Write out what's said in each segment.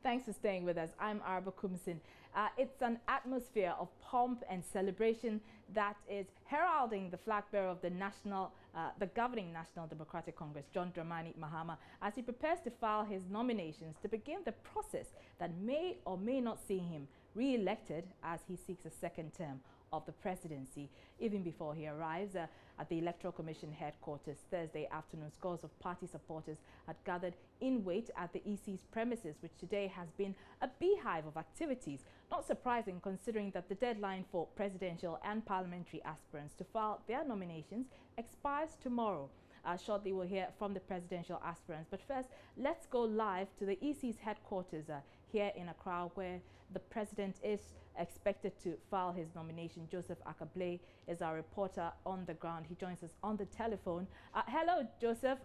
Thanks for staying with us. I'm Arba Kumsin. It's an atmosphere of pomp and celebration that is heralding the flag bearer of the governing National Democratic Congress, John Dramani Mahama, as he prepares to file his nominations to begin the process that may or may not see him re-elected as he seeks a second term of the presidency. Even before he arrives at the Electoral Commission headquarters Thursday afternoon, scores of party supporters had gathered in wait at the EC's premises, which today has been a beehive of activities. Not surprising, considering that the deadline for presidential and parliamentary aspirants to file their nominations expires tomorrow. Shortly we'll hear from the presidential aspirants, but first let's go live to the EC's headquarters here in Accra, where the president is expected to file his nomination. Joseph Akablay is our reporter on the ground. He joins us on the telephone. Hello, Joseph.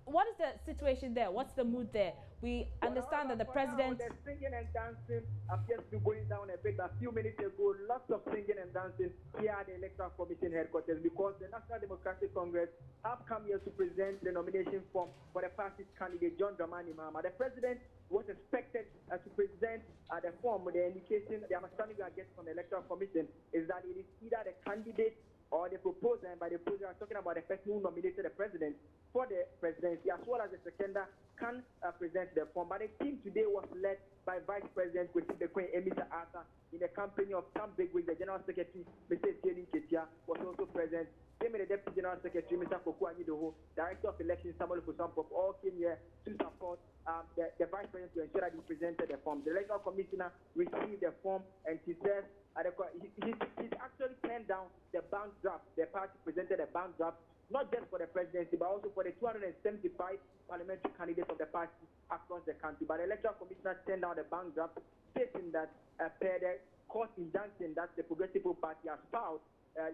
What is the situation there? What's the mood there? We understand that the president... The singing and dancing appears to be going down a bit. A few minutes ago, lots of singing and dancing here at the Electoral Commission headquarters, because the National Democratic Congress have come here to present the nomination form for the party's candidate, John Dramani Mahama. The president was expected to present the form. The indication, the understanding we are getting from the Electoral Commission is that it is either the candidate or the proposer, and by the proposer, I'm talking about the person who nominated the president for the presidency, as well as the seconder, can present the form. But the team today was led by Vice President Kwesi Queen Emisa Arthur in the company of some bigwigs. The General Secretary, Mr. Tieni Ketia, was also present. Same with the Deputy General Secretary, Mr. Koku Anyidoho, Director of Elections, Samuel Kusampop, all came here to support the Vice President to ensure that he presented the form. The Electoral Commissioner received the form, and he says he's actually turned down the bank draft. The party presented a bank draft, not just for the presidency, but also for the 275 parliamentary candidates of the party across the country. But the Electoral Commissioner turned down the bank draft, stating that per the court injunction that the Progressive Party has filed,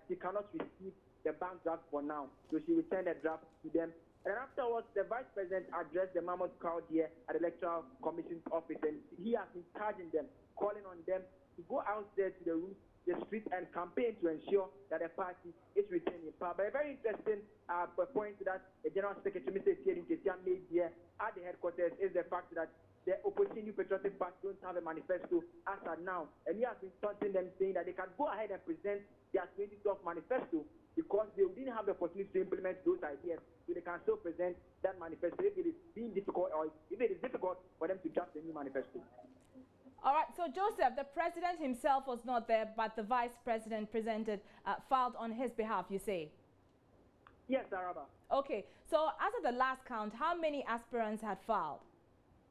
she cannot receive the bank draft for now. So she returned the draft to them. And afterwards, the Vice President addressed the mammoth crowd here at the Electoral Commission's office, and he has been charging them, calling on them to go out there to the roofs, the streets, and campaign to ensure that the party is retaining power. But a very interesting point that the General Secretary, Mr. Tieni Ketia, made here at the headquarters is the fact that the opposition New Patriotic Party don't have a manifesto as of now. And he has been taunting them, saying that they can go ahead and present their 2012 manifesto because they didn't have the opportunity to implement those ideas. So they can still present that manifesto if it is being difficult, or if it is difficult for them to draft a new manifesto. All right, so Joseph, the president himself was not there, but the vice president filed on his behalf, you say? Yes, Araba. Okay, so as of the last count, how many aspirants had filed?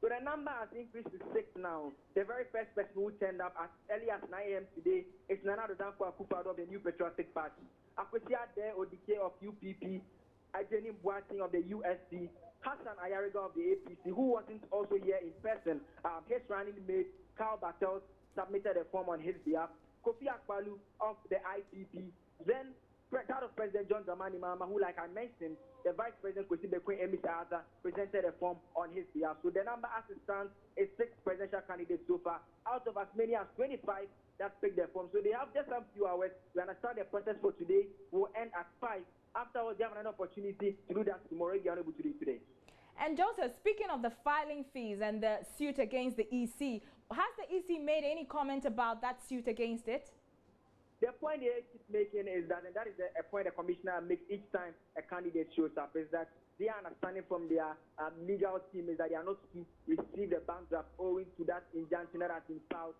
So the number has increased to 6 now. The very first person who turned up as early as 9 a.m. today is Nana Addo Akufo-Addo of the New Patriotic Party, Akwesi Ade Odike of UPP, Ajeni Boateng of the USC, Hassan Ayariga of the APC, who wasn't also here in person. His running mate, Carl Battles, submitted a form on his behalf. Kofi Akpalu of the IPP, then that of President John Dramani Mahama, who, like I mentioned, the Vice President Kwesi Queen Emisa Arthur presented a form on his behalf. So the number as it stands is 6 presidential candidates so far, out of as many as 25 that picked their form. So they have just some few hours. We understand the process for today will end at 5. Afterwards, they have another opportunity to do that tomorrow if they are able to do it today. And Joseph, speaking of the filing fees and the suit against the EC, has the EC made any comment about that suit against it? The point they keep making is that, and that is a point the commissioner makes each time a candidate shows up, is that their understanding from their legal team is that they are not to receive the bank draft owing to that injunction that has been filed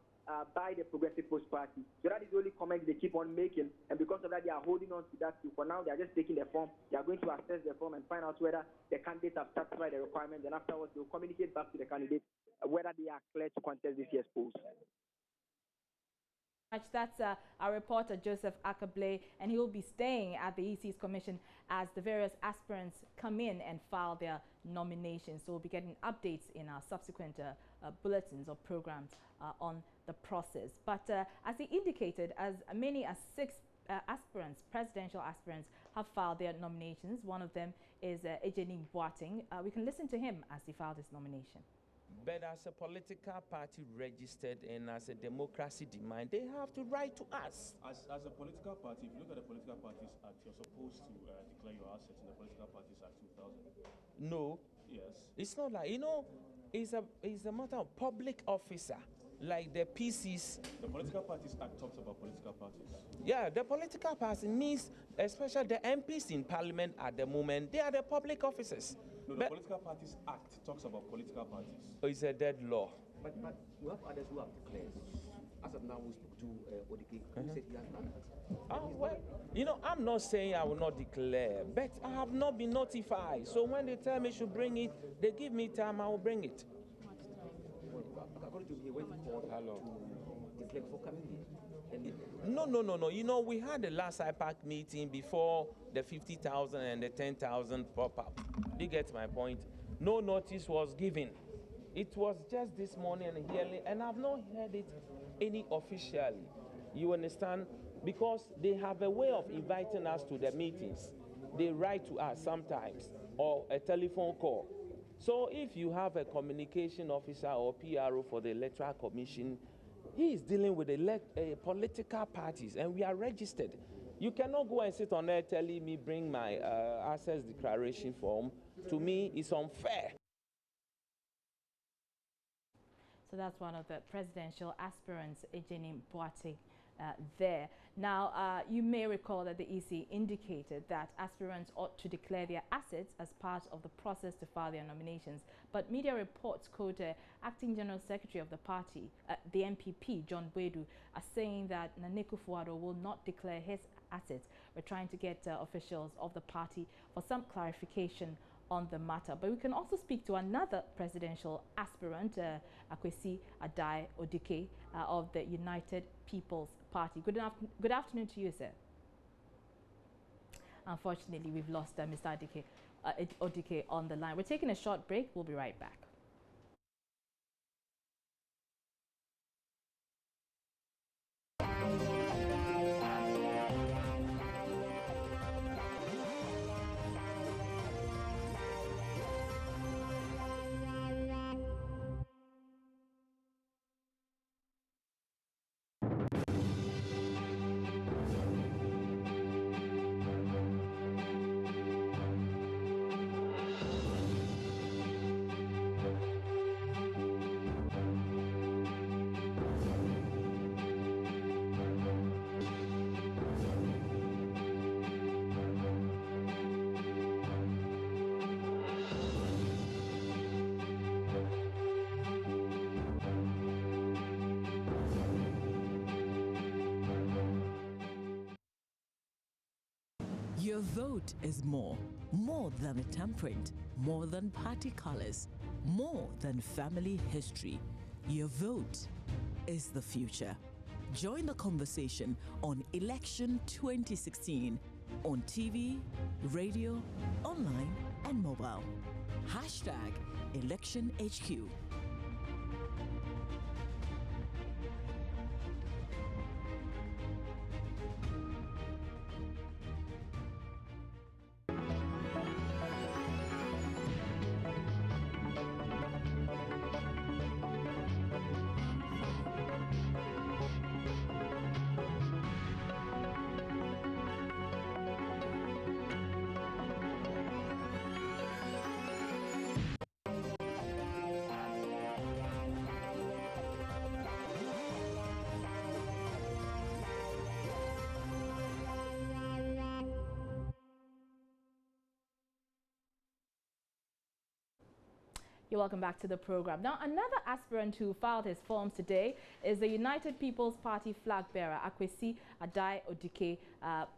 by the Progressive Party. So that is the only comment they keep on making, and because of that, they are holding on to that. For now, they are just taking the form. They are going to assess the form and find out whether the candidates have satisfied the requirements, and afterwards, they will communicate back to the candidates whether they are clear to contest this year's polls. That's our reporter Joseph Akablay, and he will be staying at the EC's commission as the various aspirants come in and file their nominations. So we'll be getting updates in our subsequent bulletins or programs on the process. But as he indicated, as many as 6 aspirants, presidential aspirants, have filed their nominations. One of them is Ajeni Boateng. We can listen to him as he filed his nomination. But as a political party registered and as a democracy demand, they have to write to us. As a political party, if you look at the Political Parties Act, you're supposed to declare your assets in the Political Parties Act 2000. No. Yes. It's not like, you know, it's a matter of public officer, like the PCs. The Political Parties Act talks about political parties. Yeah, the political party means, especially the MPs in parliament at the moment, they are the public officers. No, the Political Parties Act talks about political parties. It's a dead law. But we have others who have declared. As of now, we spoke to Odike, who said he has done that. Well, you know, I'm not saying I will not declare, but I have not been notified. So when they tell me to bring it, they give me time, I will bring it. Well, according to him, he went to court to declare before coming here. No. You know, we had the last IPAC meeting before the 50,000 and the 10,000 pop-up. You get my point? No notice was given. It was just this morning and yearly, and I've not heard it any officially. You understand? Because they have a way of inviting us to the meetings. They write to us sometimes, or a telephone call. So if you have a communication officer or PRO for the Electoral Commission, he is dealing with political parties, and we are registered. You cannot go and sit on there telling me bring my access declaration form. To me, it's unfair. So that's one of the presidential aspirants, Ejeni Boate, there. Now, you may recall that the EC indicated that aspirants ought to declare their assets as part of the process to file their nominations. But media reports quote Acting General Secretary of the party, the MPP, John Boadu, are saying that Nane Akufo-Addo will not declare his assets. We're trying to get officials of the party for some clarification on the matter. But we can also speak to another presidential aspirant, Akwesi Adai Odike of the United People's Party. Good afternoon to you, sir. Unfortunately, we've lost Mr. Odike on the line. We're taking a short break. We'll be right back. Your vote is more than a thumbprint, more than party colors, more than family history. Your vote is the future. Join the conversation on Election 2016 on TV, radio, online, and mobile. #ElectionHQ. You're welcome back to the program. Now, another aspirant who filed his forms today is the United People's Party flag bearer, Akwesi Adai Odike,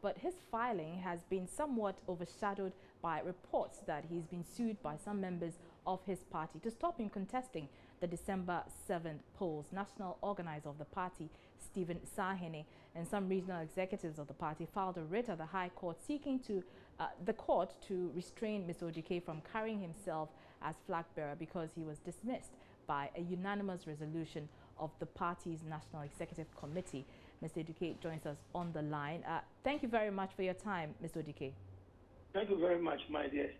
but his filing has been somewhat overshadowed by reports that he's been sued by some members of his party to stop him contesting the December 7th polls. National organizer of the party, Stephen Sahene, and some regional executives of the party filed a writ at the High Court seeking the court to restrain Mr. Odike from carrying himself as flag bearer because he was dismissed by a unanimous resolution of the party's National Executive Committee. Mr. Odike joins us on the line. Thank you very much for your time, Mr. Odike. Thank you very much, my dear.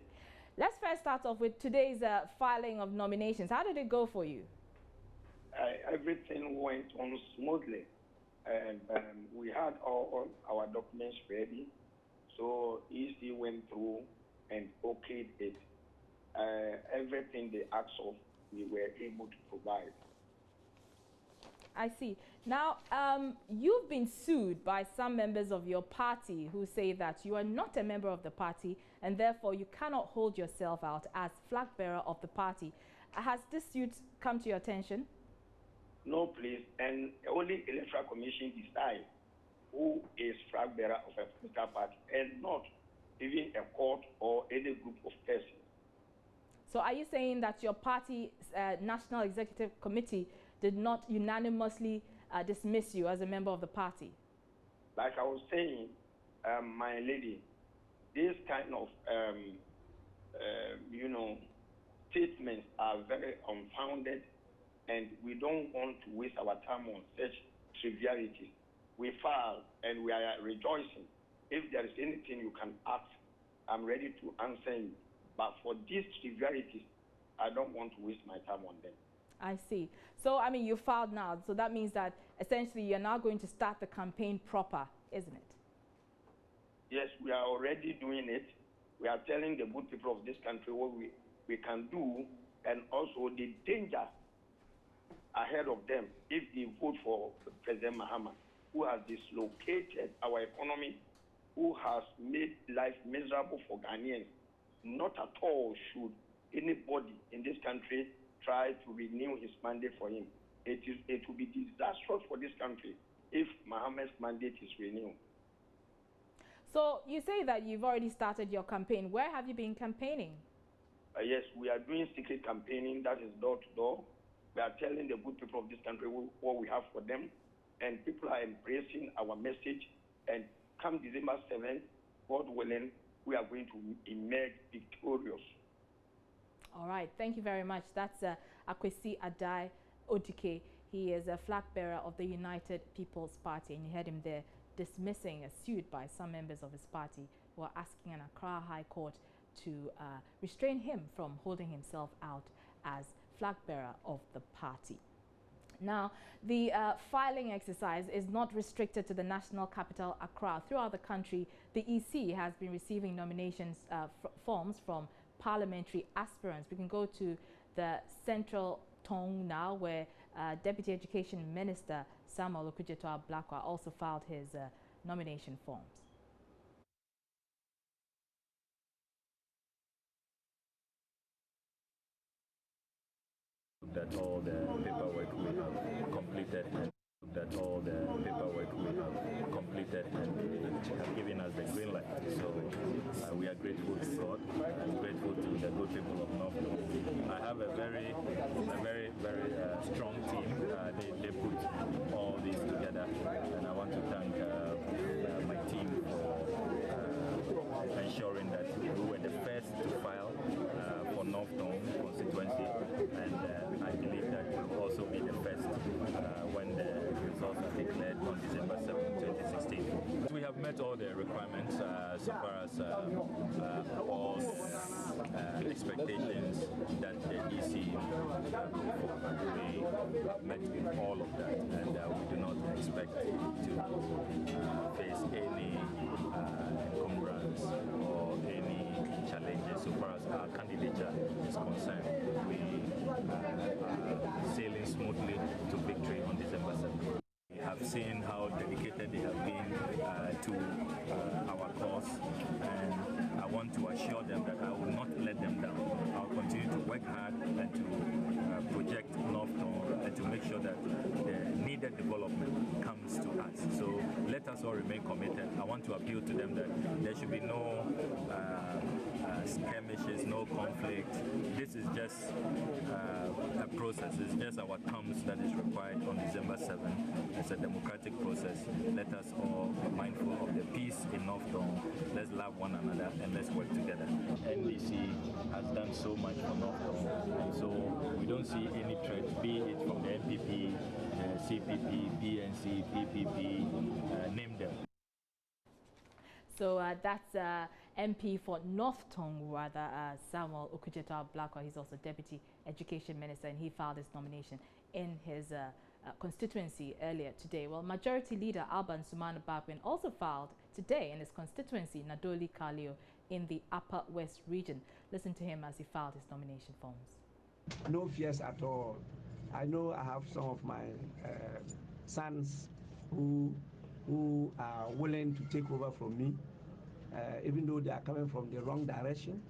Let's first start off with today's filing of nominations. How did it go for you? Everything went on smoothly, and we had all our documents ready. So EC went through and okayed it. Everything they asked of, we were able to provide. I see. Now, you've been sued by some members of your party who say that you are not a member of the party and therefore you cannot hold yourself out as flag bearer of the party. Has this suit come to your attention? No, please. And only Electoral Commission decide who is flag bearer of a political party and not even a court or any group of persons. So are you saying that your party's National Executive Committee did not unanimously dismiss you as a member of the party? Like I was saying, my lady, this kind of, statements are very unfounded, and we don't want to waste our time on such trivialities. We filed and we are rejoicing. If there is anything you can ask, I'm ready to answer you. But for these trivialities, I don't want to waste my time on them. I see. So, I mean, you filed now, so that means that essentially you're now going to start the campaign proper, isn't it? Yes, we are already doing it. We are telling the good people of this country what we can do, and also the danger ahead of them if they vote for President Mahama, who has dislocated our economy, who has made life miserable for Ghanaians. Not at all should anybody in this country try to renew his mandate for him. It will be disastrous for this country if Mahama's mandate is renewed. So you say that you've already started your campaign. Where have you been campaigning? Yes, we are doing secret campaigning, that is door to door. We are telling the good people of this country what we have for them, and people are embracing our message. And come December 7th, God willing, we are going to emerge victorious. All right, thank you very much. That's Akwesi Adai Odike. He is a flag bearer of the United People's Party, and you heard him there dismissing a suit by some members of his party who are asking an Accra High Court to restrain him from holding himself out as flag bearer of the party. Now, the filing exercise is not restricted to the national capital, Accra. Throughout the country, the EC has been receiving nominations forms from parliamentary aspirants. We can go to the Central Tong now, where Deputy Education Minister Samuel Okudzeto-Ablakwa also filed his nomination forms. That all the paperwork we have completed, and that all the paperwork we have completed, and they have given us the green light. So we are grateful to God and grateful to the good people of North. I have a very strong team. They put all this together, and I want to thank my team for ensuring that we were the first to file for North Dome constituency, and I believe that we'll also be the first when the results are declared on December 7, 2016. We have met all the requirements so far as all expectations that the EC we have met all of that, and we do not expect to face any encumbrance or any challenges so far as our candidature is concerned. We are sailing smoothly to victory on December 7th. We have seen how dedicated they have been to our cause, and I want to assure them that I will not let them down. I'll continue to work hard and to project North Tongue and to make sure that the needed development comes to us. So let us all remain committed. I want to appeal to them that there should be no skirmishes, no conflict. This is just a process. It's just our thumbs that is required on December 7th. It's a democratic process. Let us all be mindful of the peace in North Tongue. Let's love one another and let's work together. NDC has done so much for North Tongue, and so we don't see any threat, be it from the NPP, CPP, PNC, PPP, name them. So that's MP for North Tongue, rather, Samuel Okudzeto-Ablakwa. He's also Deputy Education Minister, and he filed his nomination in his constituency earlier today. Well, Majority Leader Alban Sumana Bagwin also filed today in his constituency, Nadoli Kalio, in the Upper West region. Listen to him as he filed his nomination forms. no fears at all. I know I have some of my sons who are willing to take over from me, even though they are coming from the wrong direction.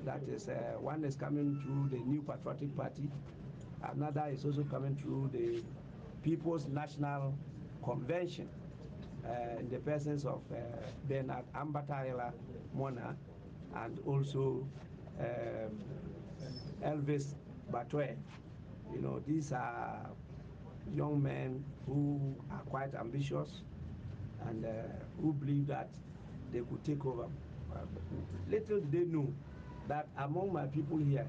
That is, one is coming through the New Patriotic Party, another is also coming through the People's National Convention, in the presence of Bernard Ambataila Mona and also Elvis Batwe. You know, these are young men who are quite ambitious and who believe that they could take over. Little did they know that among my people here,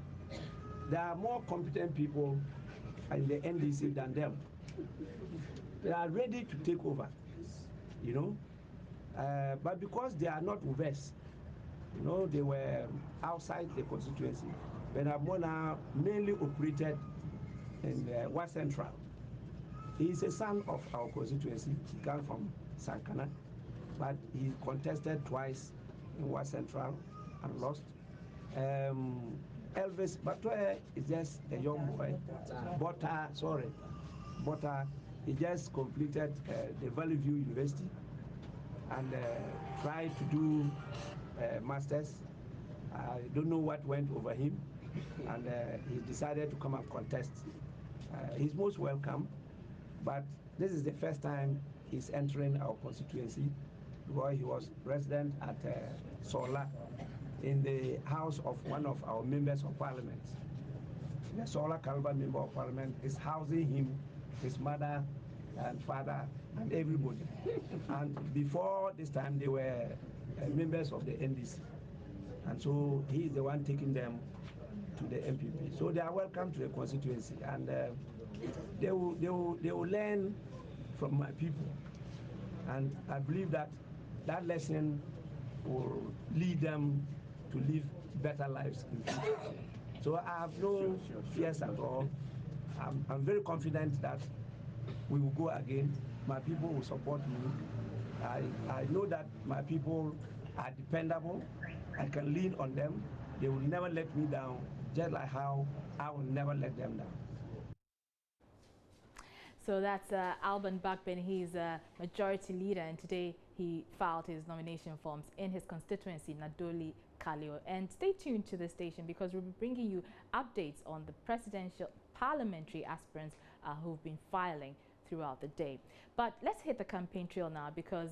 there are more competent people in the NDC than them. They are ready to take over, you know, but because they are not with us, you know, they were outside the constituency. Bernard Mona mainly operated in West Central. He is a son of our constituency. He comes from Sankana, but he contested twice in West Central and lost. Elvis Batwe is just a young boy. Bota, he just completed the Valley View University and tried to do masters. I don't know what went over him, and he decided to come and contest. He's most welcome, but this is the first time he's entering our constituency because he was resident at Sola in the house of one of our members of parliament. The Sola Calva member of parliament is housing him, his mother and father and everybody. And before this time, they were members of the NDC. And so he is the one taking them to the MPP. So they are welcome to the constituency, and they will learn from my people. And I believe that that lesson will lead them to live better lives in the future. So I have no fears at all. I'm very confident that we will go again. My people will support me. I know that my people are dependable. I can lean on them. They will never let me down, just like how I will never let them down. So that's Alban Bakben. He's a majority leader, and today he filed his nomination forms in his constituency, Nadoli Kalio. And stay tuned to the station because we'll be bringing you updates on the presidential parliamentary aspirants who've been filing throughout the day. But let's hit the campaign trail now because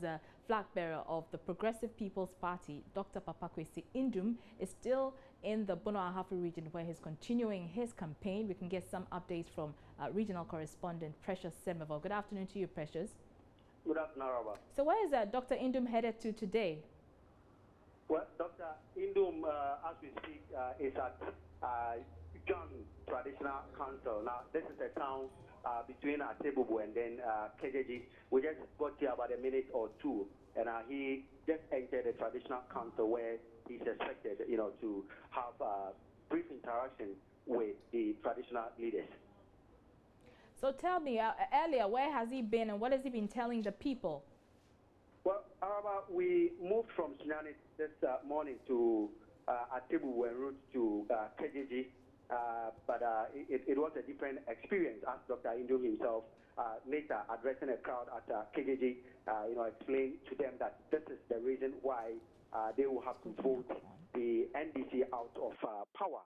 flag bearer of the Progressive People's Party, Dr. Papakwesi Indum, is still in the Bono Ahafo region where he's continuing his campaign. We can get some updates from regional correspondent Precious Semevo. Good afternoon to you, Precious. Good afternoon, Araba. So where is Dr. Indum headed to today? Well, Dr. Indum, as we speak, is at John Traditional Council. Now, this is a town between Atebubu and then Kejeji. We just got here about a minute or two, and he just entered the Traditional Council where he's expected, you know, to have a brief interaction with the traditional leaders. So tell me, earlier, where has he been and what has he been telling the people? Well, Araba, we moved from Sunyani this morning to Atebubu en route to Kejeji. But it was a different experience, as Dr. Indum himself later addressing a crowd at KJG, you know, explained to them that this is the reason why they will have to vote the NDC out of power,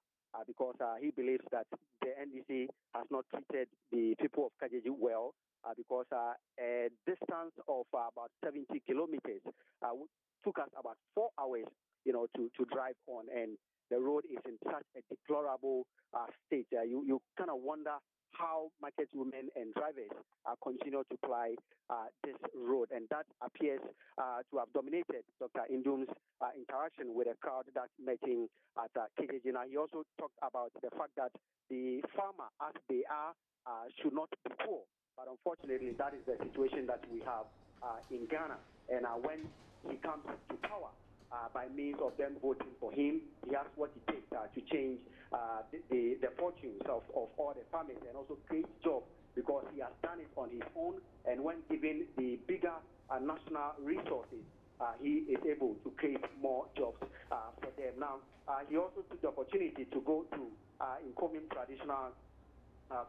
because he believes that the NDC has not treated the people of KJG well, because a distance of about 70 kilometers took us about 4 hours, you know, to drive on, and the road is in such a deplorable state. You kind of wonder how market women and drivers continue to ply this road. And that appears to have dominated Dr. Indum's interaction with a crowd that met him at KJG. Now, he also talked about the fact that the farmer, as they are, should not be poor. But unfortunately, that is the situation that we have in Ghana. And when he comes to power, by means of them voting for him, he has what it takes to change the fortunes of all the farmers and also create jobs, because he has done it on his own. And when given the bigger national resources, he is able to create more jobs for them. Now, he also took the opportunity to go to Nkomin Traditional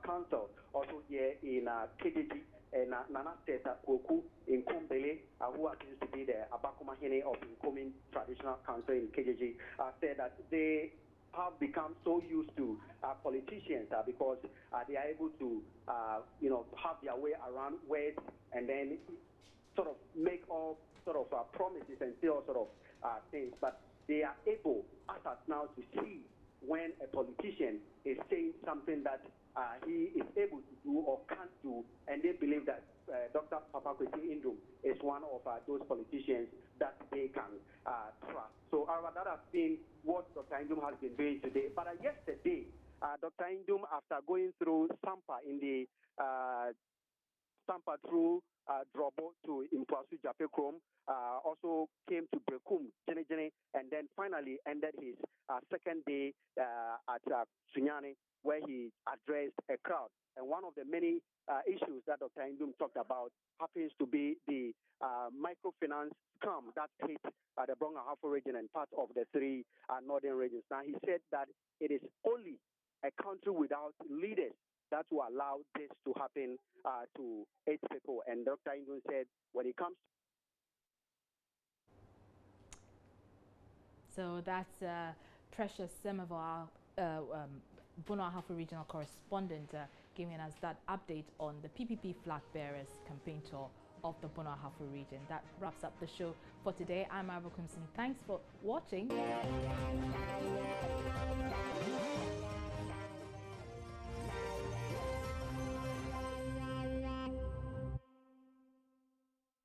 Council, also here in KJG, and Nana State Kwoku in Kumbele, who happens to be the Abakuma Hene of Nkomin Traditional Council in KJG, said that they have become so used to politicians because they are able to, have their way around words and then sort of make all sort of promises and say all sort of things. But they are able, as at now, to see when a politician is saying something that he is able to do or can't do, and they believe that Dr. Papa Kwesi Indum is one of those politicians that they can trust. So that has been what Dr. Indum has been doing today. But yesterday, Dr. Indum, after going through Sampa in the Sampa through Drobo to Impwasu Japekrom, also came to Brekum, Jene, and then finally ended his second day at Sunyani, where he addressed a crowd. And one of the many issues that Dr. Indum talked about happens to be the microfinance scam that hit the Brong-Ahafo region and parts of the three northern regions. Now, he said that it is only a country without leaders that will allow this to happen to its people. And Dr. Indum said when it comes to... So that's Precious Semevo, Bono-Ahafo regional correspondent, giving us that update on the PPP flag bearers campaign tour of the Bono-Ahafo region. That wraps up the show for today. I'm Arba Kumsin. Thanks for watching.